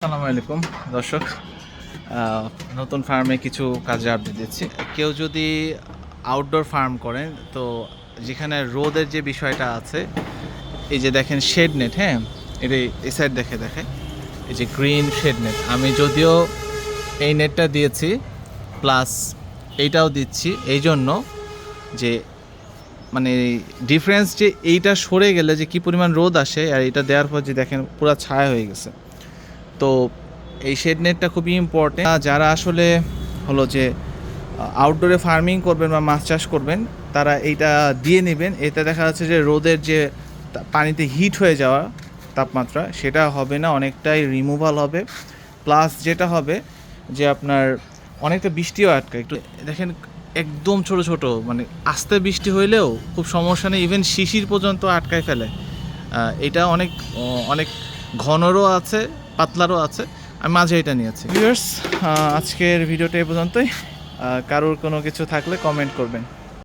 আসসালামু আলাইকুম দর্শক, নতুন ফার্মে কিছু কাজে আপডেট দিচ্ছি। কেউ যদি আউটডোর ফার্ম করেন তো যেখানে রোদের যে বিষয়টা আছে, এই যে দেখেন শেড নেট, হ্যাঁ এটা এই সাইড দেখে এই যে গ্রিন শেড নেট, আমি যদিও এই নেটটা দিয়েছি প্লাস এইটাও দিচ্ছি এই জন্য যে মানে ডিফারেন্স যে এইটা সরে গেলে যে কী পরিমাণ রোদ আসে, আর এটা দেওয়ার পর যে দেখেন পুরো ছায়া হয়ে গেছে। তো এই শেড নেটটা খুবই ইম্পর্টেন্ট। যারা আসলে হলো যে আউটডোরে ফার্মিং করবেন বা মাছ চাষ করবেন, তারা এইটা দিয়ে নেবেন। এতে দেখা যাচ্ছে যে রোদের যে পানিতে হিট হয়ে যাওয়া তাপমাত্রা, সেটা হবে না, অনেকটাই রিমুভাল হবে। প্লাস যেটা হবে যে আপনার অনেকটা বৃষ্টিও আটকায়। একটু দেখেন একদম ছোট ছোট মানে আস্তে বৃষ্টি হইলেও খুব সমস্যা নেই, ইভেন শিশির পর্যন্ত আটকায় ফেলে। এটা অনেক অনেক ঘনরও আছে, পাতলারও আছে, আমি মাঝে এটা নিয়েছি। ভিউয়ার্স, আজকের ভিডিওটা এই পর্যন্তই। কারোর কোনো কিছু থাকলে কমেন্ট করবেন।